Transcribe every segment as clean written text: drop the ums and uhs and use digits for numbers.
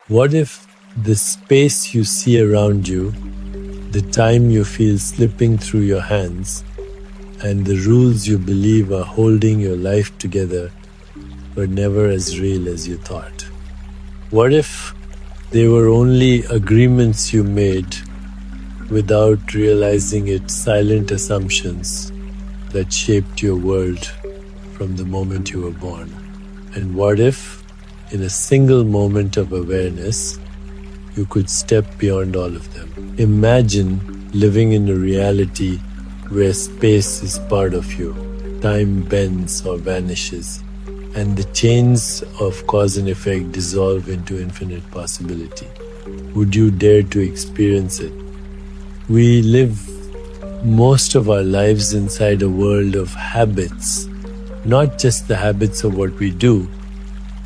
What if the space you see around you, the time you feel slipping through your hands, and the rules you believe are holding your life together were never as real as you thought? What if they were only agreements you made without realizing it, silent assumptions that shaped your world from the moment you were born? And what if, in a single moment of awareness, you could step beyond all of them? Imagine living in a reality where space is part of you, time bends or vanishes, and the chains of cause and effect dissolve into infinite possibility. Would you dare to experience it? We live most of our lives inside a world of habits, not just the habits of what we do,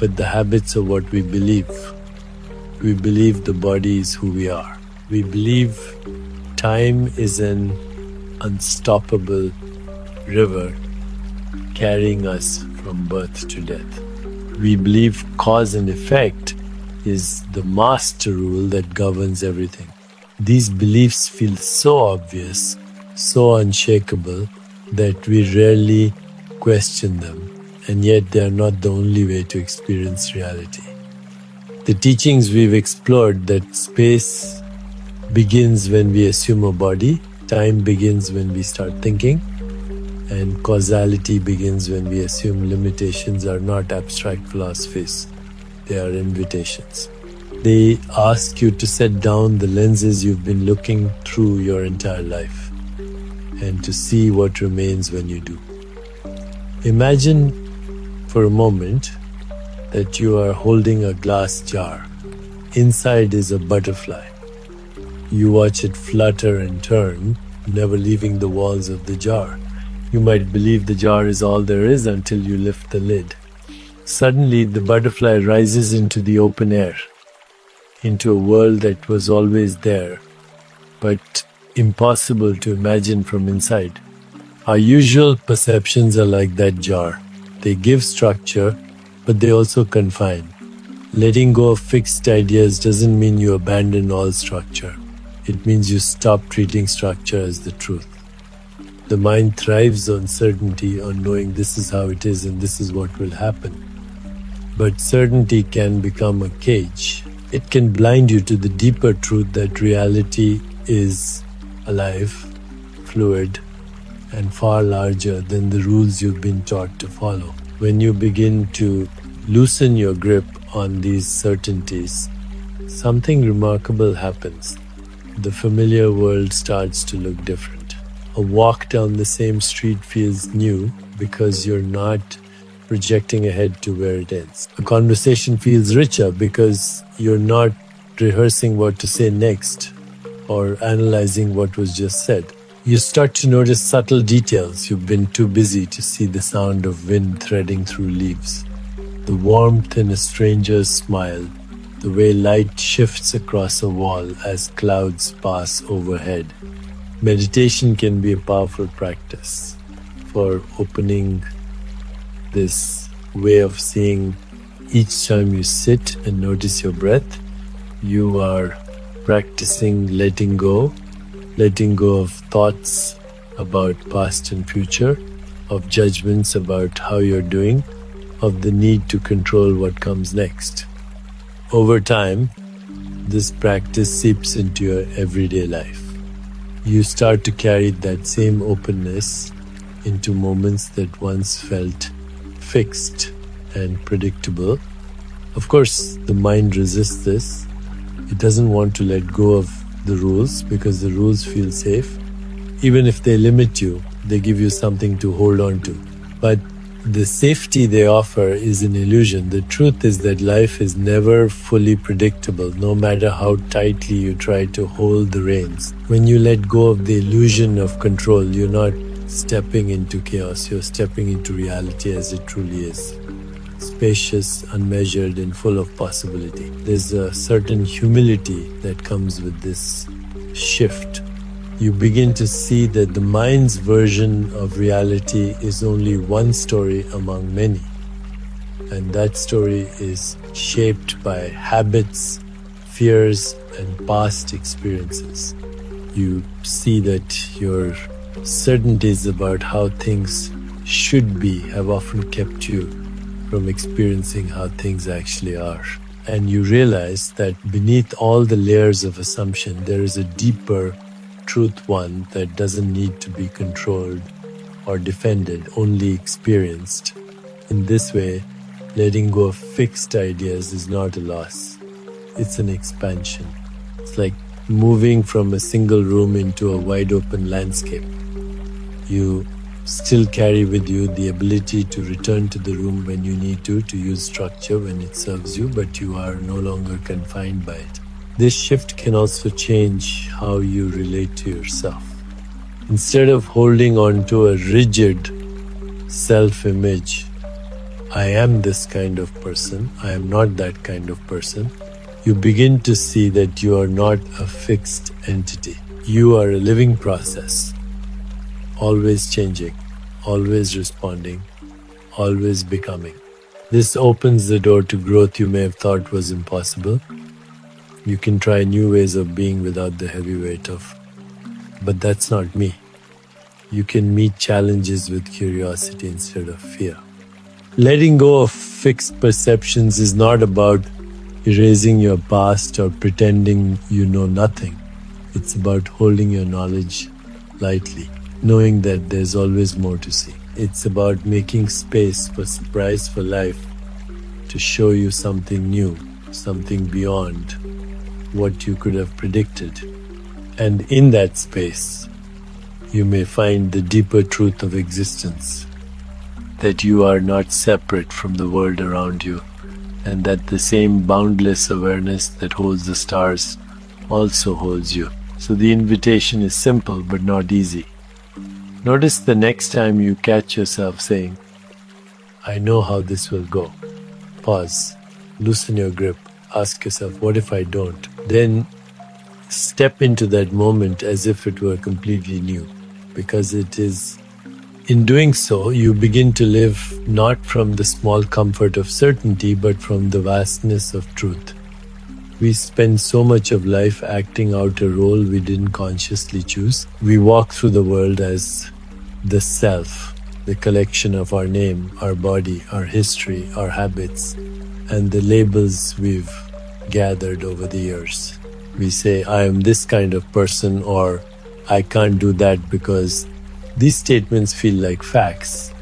but the habits of what we believe. We believe the body is who we are. We believe time is an unstoppable river carrying us from birth to death. We believe cause and effect is the master rule that governs everything. These beliefs feel so obvious, so unshakable, that we rarely question them, and yet they are not the only way to experience reality. The teachings we've explored that space begins when we assume a body, time begins when we start thinking, and causality begins when we assume limitations are not abstract philosophies, they are invitations. They ask you to set down the lenses you've been looking through your entire life and to see what remains when you do. Imagine for a moment that you are holding a glass jar. Inside is a butterfly. You watch it flutter and turn, never leaving the walls of the jar. You might believe the jar is all there is until you lift the lid. Suddenly, the butterfly rises into the open air, into a world that was always there, but impossible to imagine from inside. Our usual perceptions are like that jar. They give structure, but they also confine. Letting go of fixed ideas doesn't mean you abandon all structure. It means you stop treating structure as the truth. The mind thrives on certainty, on knowing this is how it is and this is what will happen. But certainty can become a cage. It can blind you to the deeper truth that reality is alive, fluid, and far larger than the rules you've been taught to follow. When you begin to loosen your grip on these certainties, something remarkable happens. The familiar world starts to look different. A walk down the same street feels new because you're not projecting ahead to where it ends. A conversation feels richer because you're not rehearsing what to say next or analyzing what was just said. You start to notice subtle details you've been too busy to see: the sound of wind threading through leaves, the warmth in a stranger's smile, the way light shifts across a wall as clouds pass overhead. Meditation can be a powerful practice for opening this way of seeing. Each time you sit and notice your breath, you are practicing letting go of thoughts about past and future, of judgments about how you're doing, of the need to control what comes next. Over time, this practice seeps into your everyday life. You start to carry that same openness into moments that once felt fixed and predictable. Of course, the mind resists this. It doesn't want to let go of the rules because the rules feel safe. Even if they limit you, they give you something to hold on to. But the safety they offer is an illusion. The truth is that life is never fully predictable, no matter how tightly you try to hold the reins. When you let go of the illusion of control, you're not stepping into chaos, you're stepping into reality as it truly is. Spacious, unmeasured, and full of possibility. There's a certain humility that comes with this shift. You begin to see that the mind's version of reality is only one story among many. And that story is shaped by habits fears, and past experiences. You see that your certainties about how things should be have often kept you from experiencing how things actually are. And you realize that beneath all the layers of assumption, there is a deeper truth, one that doesn't need to be controlled or defended, only experienced. In this way, letting go of fixed ideas is not a loss. It's an expansion. It's like moving from a single room into a wide open landscape. You still carry with you the ability to return to the room when you need to use structure when it serves you, but you are no longer confined by it. This shift can also change how you relate to yourself. Instead of holding on to a rigid self-image, I am this kind of person, I am not that kind of person, you begin to see that you are not a fixed entity. You are a living process, always changing, always responding, always becoming. This opens the door to growth you may have thought was impossible. You can try new ways of being without the heavy weight of, but that's not me. You can meet challenges with curiosity instead of fear. Letting go of fixed perceptions is not about erasing your past or pretending you know nothing. It's about holding your knowledge lightly, knowing that there's always more to see. It's about making space for surprise, for life to show you something new, something beyond what you could have predicted. And in that space, you may find the deeper truth of existence, that you are not separate from the world around you, and that the same boundless awareness that holds the stars also holds you. So the invitation is simple but not easy. Notice the next time you catch yourself saying, I know how this will go. Pause, loosen your grip, ask yourself, what if I don't? Then step into that moment as if it were completely new, because it is. In doing so, you begin to live not from the small comfort of certainty, but from the vastness of truth. We spend so much of life acting out a role we didn't consciously choose. We walk through the world as the self, the collection of our name, our body, our history, our habits, and the labels we've gathered over the years. We say, I am this kind of person, or I can't do that because these statements feel like facts,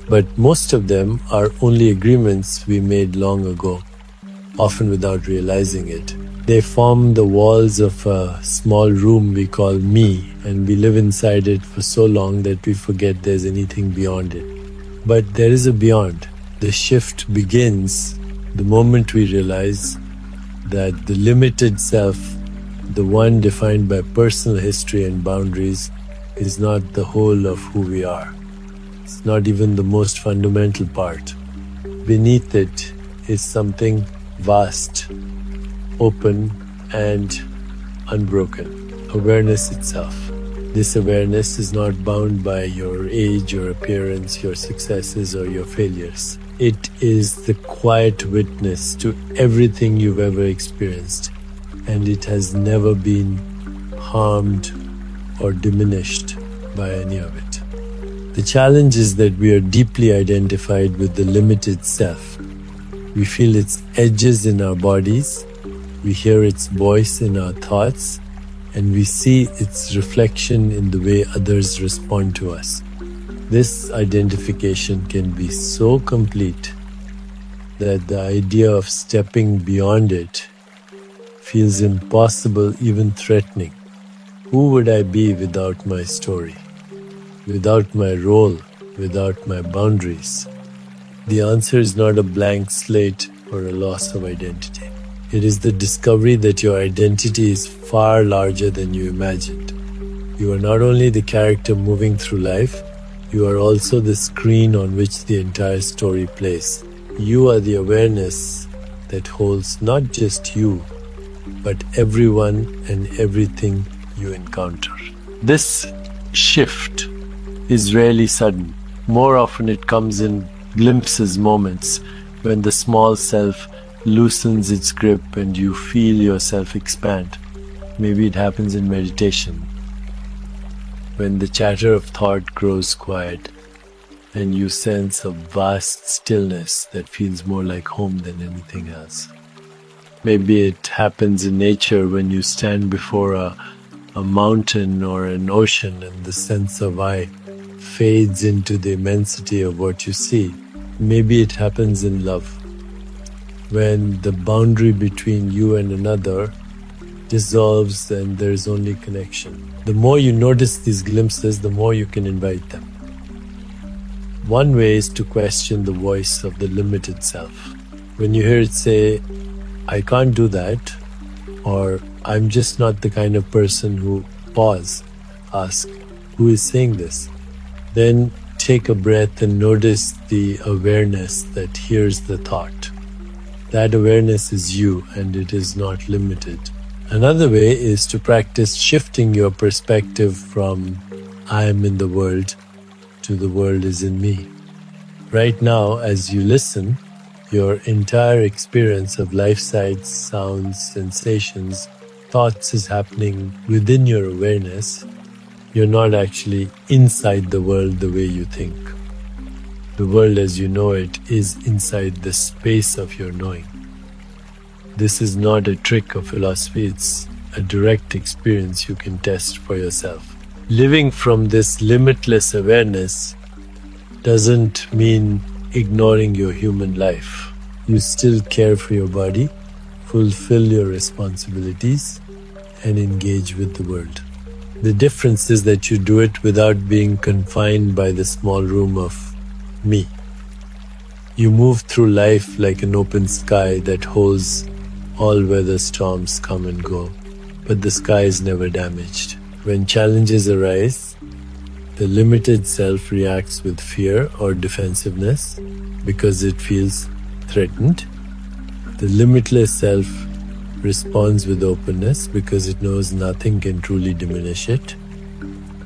but most of them are only agreements we made long ago, often without realizing it. They form the walls of a small room we call me, and we live inside it for so long that we forget there's anything beyond it. But there is a beyond. The shift begins the moment we realize that the limited self, the one defined by personal history and boundaries, is not the whole of who we are. It's not even the most fundamental part. Beneath it is something vast, open, and unbroken. Awareness itself. This awareness is not bound by your age, your appearance, your successes, or your failures. It is the quiet witness to everything you've ever experienced, and it has never been harmed or diminished by any of it. The challenge is that we are deeply identified with the limited self. We feel its edges in our bodies, we hear its voice in our thoughts, and we see its reflection in the way others respond to us. This identification can be so complete that the idea of stepping beyond it feels impossible, even threatening. Who would I be without my story, without my role, without my boundaries? The answer is not a blank slate or a loss of identity. It is the discovery that your identity is far larger than you imagined. You are not only the character moving through life, you are also the screen on which the entire story plays. You are the awareness that holds not just you, but everyone and everything you encounter. This shift is rarely sudden. More often it comes in glimpses, moments, when the small self loosens its grip and you feel yourself expand. Maybe it happens in meditation, when the chatter of thought grows quiet and you sense a vast stillness that feels more like home than anything else. Maybe it happens in nature when you stand before a mountain or an ocean and the sense of I fades into the immensity of what you see. Maybe it happens in love, when the boundary between you and another dissolves and there is only connection. The more you notice these glimpses, the more you can invite them. One way is to question the voice of the limited self. When you hear it say, I can't do that, or I'm just not the kind of person who, pause, ask, who is saying this? Then take a breath and notice the awareness that hears the thought. That awareness is you and it is not limited. Another way is to practice shifting your perspective from I am in the world to the world is in me. Right now, as you listen, your entire experience of life sights, sounds, sensations, thoughts is happening within your awareness. You're not actually inside the world the way you think. The world as you know it is inside the space of your knowing. This is not a trick of philosophy, it's a direct experience you can test for yourself. Living from this limitless awareness doesn't mean ignoring your human life. You still care for your body, fulfill your responsibilities, and engage with the world. The difference is that you do it without being confined by the small room of me. You move through life like an open sky that holds all weather storms come and go, but the sky is never damaged. When challenges arise, the limited self reacts with fear or defensiveness because it feels threatened. The limitless self responds with openness because it knows nothing can truly diminish it.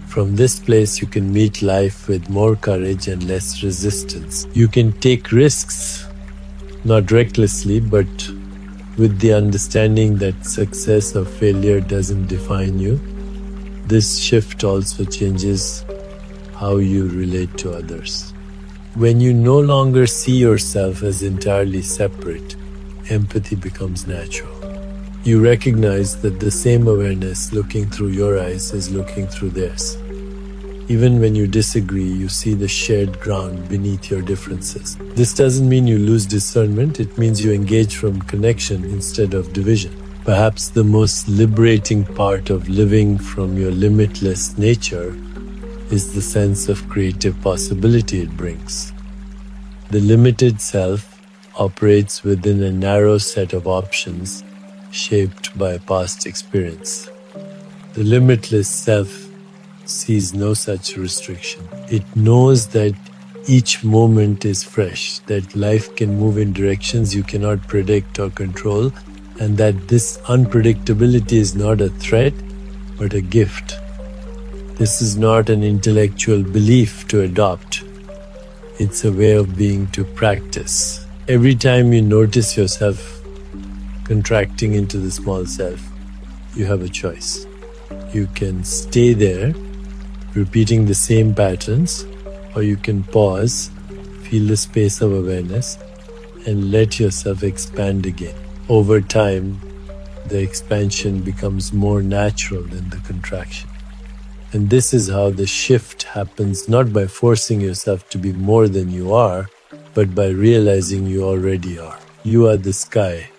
From this place, you can meet life with more courage and less resistance. You can take risks, not recklessly, but with the understanding that success or failure doesn't define you. This shift also changes how you relate to others. When you no longer see yourself as entirely separate, empathy becomes natural. You recognize that the same awareness looking through your eyes is looking through theirs. Even when you disagree, you see the shared ground beneath your differences. This doesn't mean you lose discernment, it means you engage from connection instead of division. Perhaps the most liberating part of living from your limitless nature is the sense of creative possibility it brings. The limited self operates within a narrow set of options shaped by past experience. The limitless self sees no such restriction. It knows that each moment is fresh, that life can move in directions you cannot predict or control, and that this unpredictability is not a threat, but a gift. This is not an intellectual belief to adopt. It's a way of being to practice. Every time you notice yourself contracting into the small self, you have a choice. You can stay there, repeating the same patterns, or you can pause, feel the space of awareness, and let yourself expand again. Over time, the expansion becomes more natural than the contraction. And this is how the shift happens, not by forcing yourself to be more than you are, but by realizing you already are. You are the sky,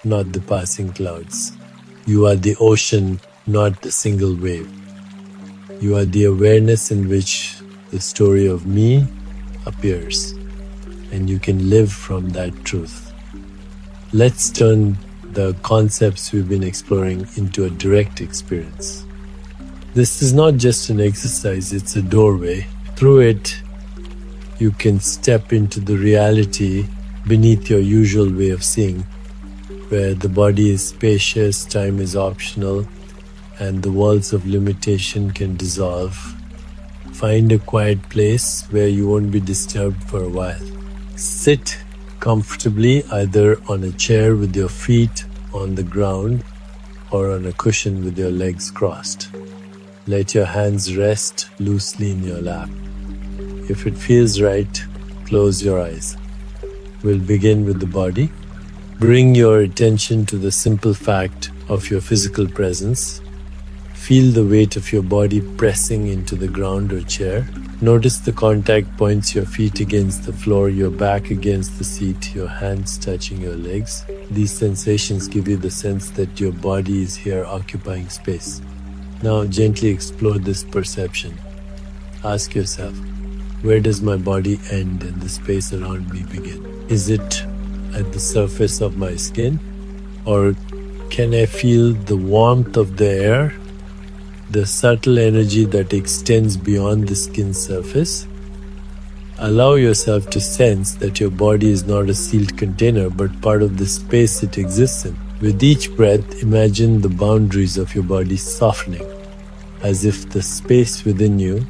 not the passing clouds. You are the ocean, not the single wave. You are the awareness in which the story of me appears, and you can live from that truth. Let's turn the concepts we've been exploring into a direct experience. This is not just an exercise, it's a doorway. Through it, you can step into the reality beneath your usual way of seeing, where the body is spacious, time is optional, and the walls of limitation can dissolve. Find a quiet place where you won't be disturbed for a while. Sit comfortably, either on a chair with your feet on the ground or on a cushion with your legs crossed. Let your hands rest loosely in your lap. If it feels right, close your eyes. We'll begin with the body. Bring your attention to the simple fact of your physical presence. Feel the weight of your body pressing into the ground or chair. Notice the contact points, your feet against the floor, your back against the seat, your hands touching your legs. These sensations give you the sense that your body is here occupying space. Now gently explore this perception. Ask yourself, where does my body end and the space around me begin? Is it at the surface of my skin? Or can I feel the warmth of the air? The subtle energy that extends beyond the skin surface? Allow yourself to sense that your body is not a sealed container but part of the space it exists in. With each breath, imagine the boundaries of your body softening, as if the space within you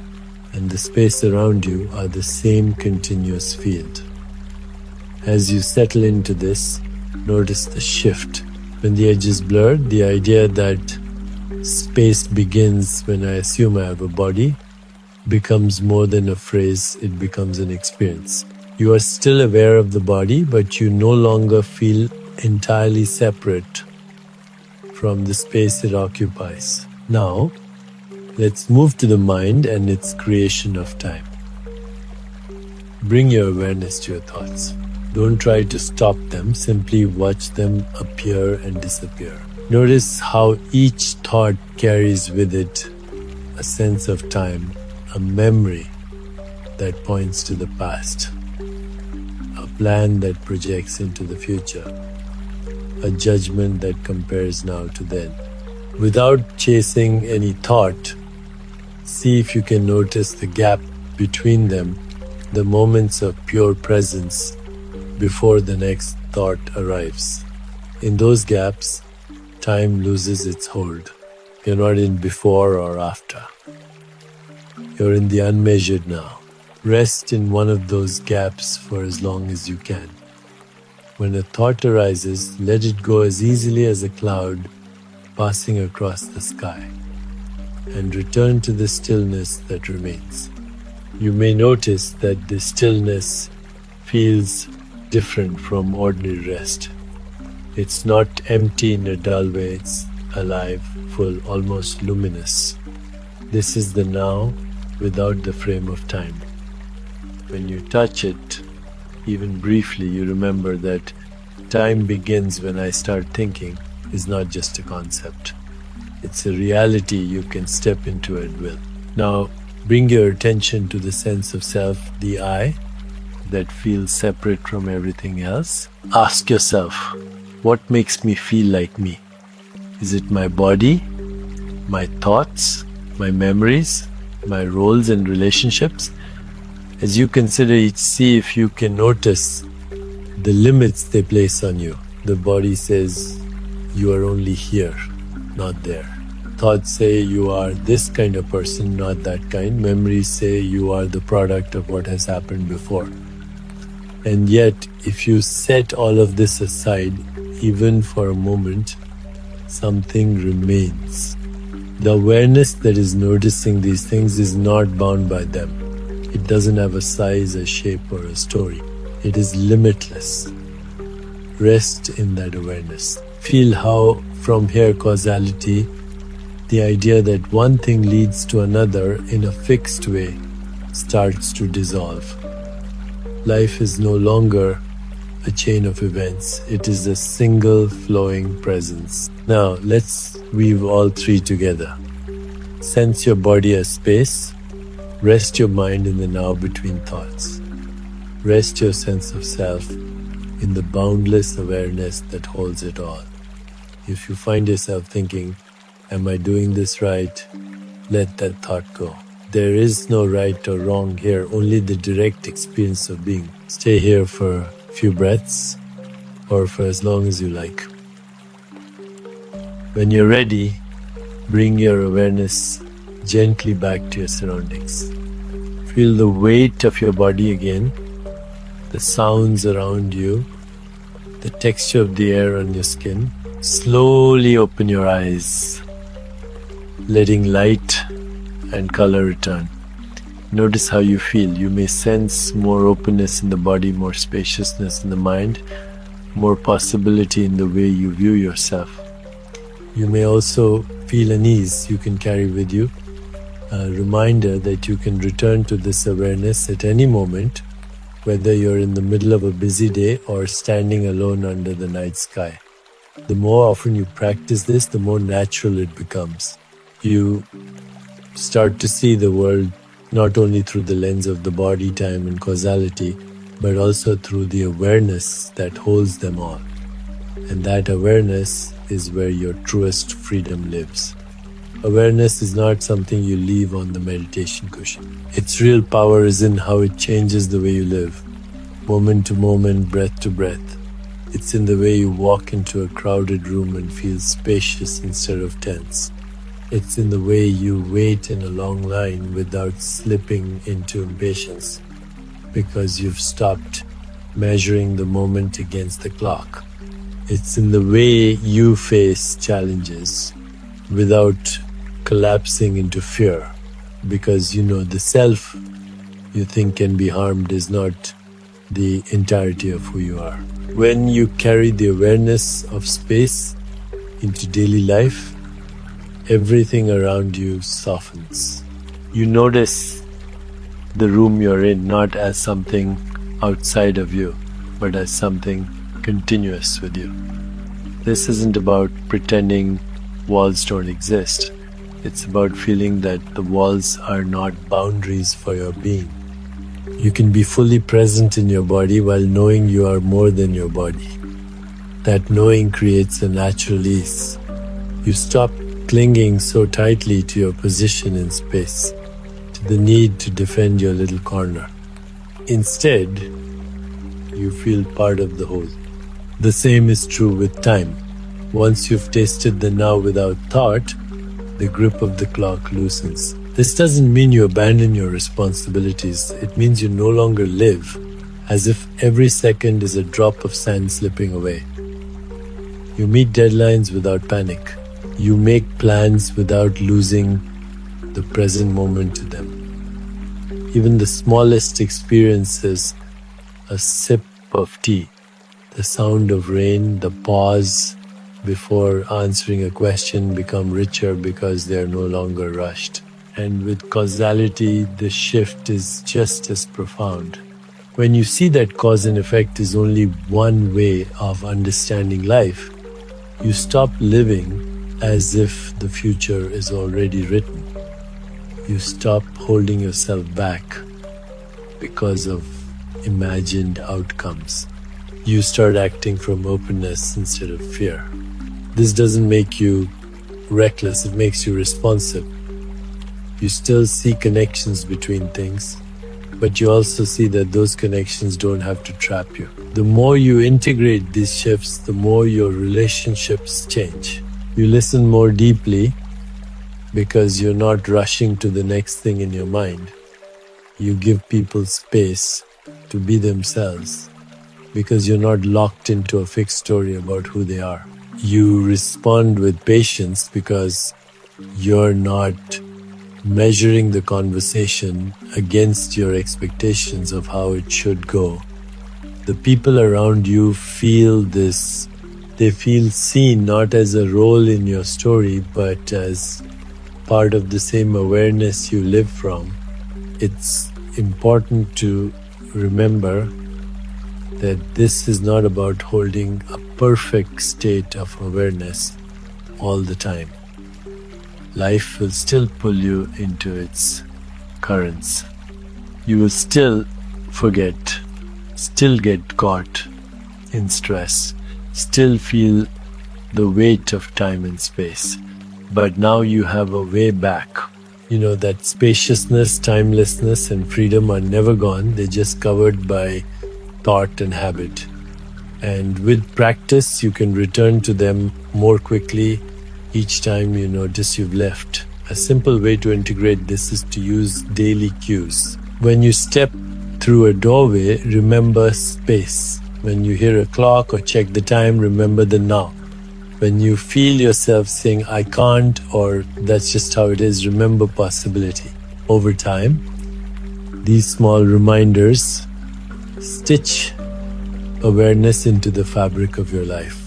and the space around you are the same continuous field. As you settle into this, notice the shift. When the edge is blurred, the idea that space begins when I assume I have a body becomes more than a phrase, it becomes an experience. You are still aware of the body, but you no longer feel entirely separate from the space it occupies. Now, let's move to the mind and its creation of time. Bring your awareness to your thoughts. Don't try to stop them, simply watch them appear and disappear. Notice how each thought carries with it a sense of time, a memory that points to the past, a plan that projects into the future, a judgment that compares now to then. Without chasing any thought, see if you can notice the gap between them, the moments of pure presence before the next thought arrives. In those gaps, time loses its hold. You're not in before or after. You're in the unmeasured now. Rest in one of those gaps for as long as you can. When a thought arises, let it go as easily as a cloud passing across the sky, and return to the stillness that remains. You may notice that the stillness feels different from ordinary rest. It's not empty in a dull way, it's alive, full, almost luminous. This is the now without the frame of time. When you touch it, even briefly, you remember that time begins when I start thinking is not just a concept. It's a reality you can step into at will. Now, bring your attention to the sense of self, the I, that feels separate from everything else. Ask yourself, what makes me feel like me? Is it my body, my thoughts, my memories, my roles and relationships? As you consider each, see if you can notice the limits they place on you. The body says, you are only here, not there. Thoughts say you are this kind of person, not that kind. Memories say you are the product of what has happened before. And yet, if you set all of this aside, even for a moment, something remains. The awareness that is noticing these things is not bound by them. It doesn't have a size, a shape, or a story. It is limitless. Rest in that awareness. Feel how, from here, causality, the idea that one thing leads to another in a fixed way, starts to dissolve. Life is no longer a chain of events. It is a single flowing presence. Now, let's weave all three together. Sense your body as space. Rest your mind in the now between thoughts. Rest your sense of self in the boundless awareness that holds it all. If you find yourself thinking, am I doing this right? Let that thought go. There is no right or wrong here, only the direct experience of being. Stay here for a few breaths or for as long as you like. When you're ready, bring your awareness gently back to your surroundings. Feel the weight of your body again, the sounds around you, the texture of the air on your skin. Slowly open your eyes, letting light and color return. Notice how you feel. You may sense more openness in the body, more spaciousness in the mind, more possibility in the way you view yourself. You may also feel an ease you can carry with you, a reminder that you can return to this awareness at any moment, whether you're in the middle of a busy day or standing alone under the night sky. The more often you practice this, the more natural it becomes. You start to see the world not only through the lens of the body, time, and causality, but also through the awareness that holds them all. And that awareness is where your truest freedom lives. Awareness is not something you leave on the meditation cushion. Its real power is in how it changes the way you live, moment to moment, breath to breath. It's in the way you walk into a crowded room and feel spacious instead of tense. It's in the way you wait in a long line without slipping into impatience, because you've stopped measuring the moment against the clock. It's in the way you face challenges without collapsing into fear, because you know the self you think can be harmed is not the entirety of who you are. When you carry the awareness of space into daily life, everything around you softens. You notice the room you're in not as something outside of you, but as something continuous with you. This isn't about pretending walls don't exist. It's about feeling that the walls are not boundaries for your being. You can be fully present in your body while knowing you are more than your body. That knowing creates a natural ease. You stop clinging so tightly to your position in space, to the need to defend your little corner. Instead, you feel part of the whole. The same is true with time. Once you've tasted the now without thought, the grip of the clock loosens. This doesn't mean you abandon your responsibilities. It means you no longer live as if every second is a drop of sand slipping away. You meet deadlines without panic. You make plans without losing the present moment to them. Even the smallest experiences, a sip of tea, the sound of rain, the pause before answering a question become richer because they are no longer rushed. And with causality, the shift is just as profound. When you see that cause and effect is only one way of understanding life, you stop living as if the future is already written. You stop holding yourself back because of imagined outcomes. You start acting from openness instead of fear. This doesn't make you reckless, it makes you responsive. You still see connections between things, but you also see that those connections don't have to trap you. The more you integrate these shifts, the more your relationships change. You listen more deeply because you're not rushing to the next thing in your mind. You give people space to be themselves because you're not locked into a fixed story about who they are. You respond with patience because you're not measuring the conversation against your expectations of how it should go. The people around you feel this. They feel seen not as a role in your story, but as part of the same awareness you live from. It's important to remember that this is not about holding a perfect state of awareness all the time. Life will still pull you into its currents. You will still forget, still get caught in stress, still feel the weight of time and space. But now you have a way back. You know that spaciousness, timelessness, and freedom are never gone. They're just covered by thought and habit. And with practice, you can return to them more quickly each time you notice you've left. A simple way to integrate this is to use daily cues. When you step through a doorway, remember space. When you hear a clock or check the time, remember the now. When you feel yourself saying, I can't, or that's just how it is, remember possibility. Over time, these small reminders stitch awareness into the fabric of your life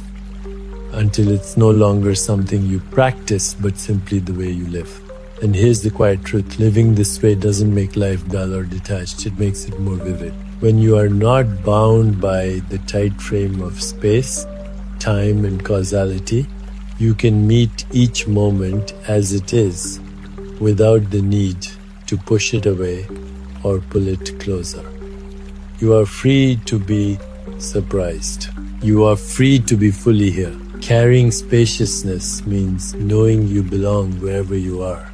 until it's no longer something you practice, but simply the way you live. And here's the quiet truth. Living this way doesn't make life dull or detached. It makes it more vivid. When you are not bound by the tight frame of space, time, and causality, you can meet each moment as it is without the need to push it away or pull it closer. You are free to be surprised. You are free to be fully here. Carrying spaciousness means knowing you belong wherever you are.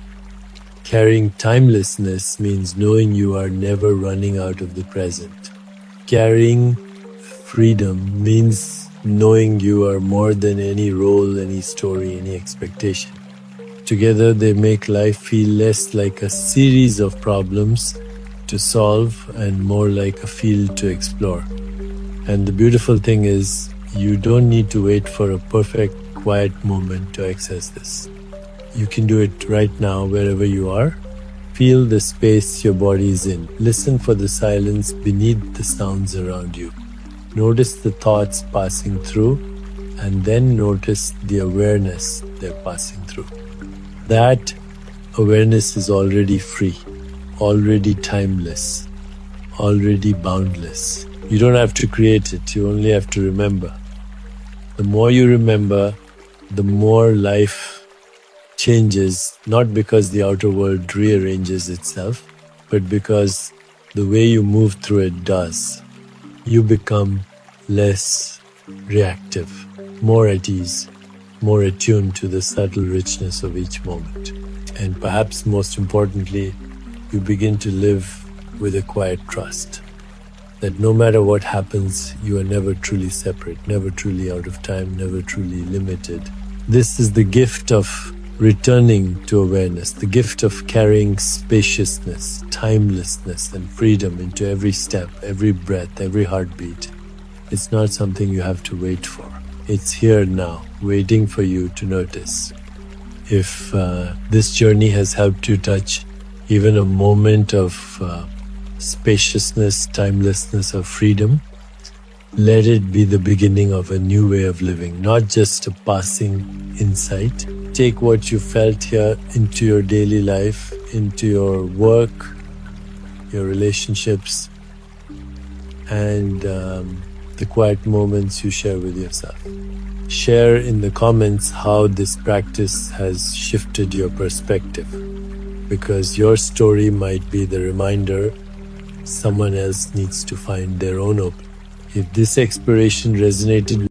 Carrying timelessness means knowing you are never running out of the present. Carrying freedom means knowing you are more than any role, any story, any expectation. Together they make life feel less like a series of problems to solve and more like a field to explore. And the beautiful thing is, you don't need to wait for a perfect, quiet moment to access this. You can do it right now, wherever you are. Feel the space your body is in. Listen for the silence beneath the sounds around you. Notice the thoughts passing through, and then notice the awareness they're passing through. That awareness is already free, already timeless, already boundless. You don't have to create it, you only have to remember. The more you remember, the more life changes, not because the outer world rearranges itself, but because the way you move through it does. You become less reactive, more at ease, more attuned to the subtle richness of each moment. And perhaps most importantly, you begin to live with a quiet trust that no matter what happens, you are never truly separate, never truly out of time, never truly limited. This is the gift of returning to awareness, the gift of carrying spaciousness, timelessness, and freedom into every step, every breath, every heartbeat. It's not something you have to wait for. It's here now, waiting for you to notice. If this journey has helped you touch even a moment of spaciousness, timelessness, or freedom, let it be the beginning of a new way of living, not just a passing insight. Take what you felt here into your daily life, into your work, your relationships, and the quiet moments you share with yourself. Share in the comments how this practice has shifted your perspective, because your story might be the reminder someone else needs to find their own opening. If this exploration resonated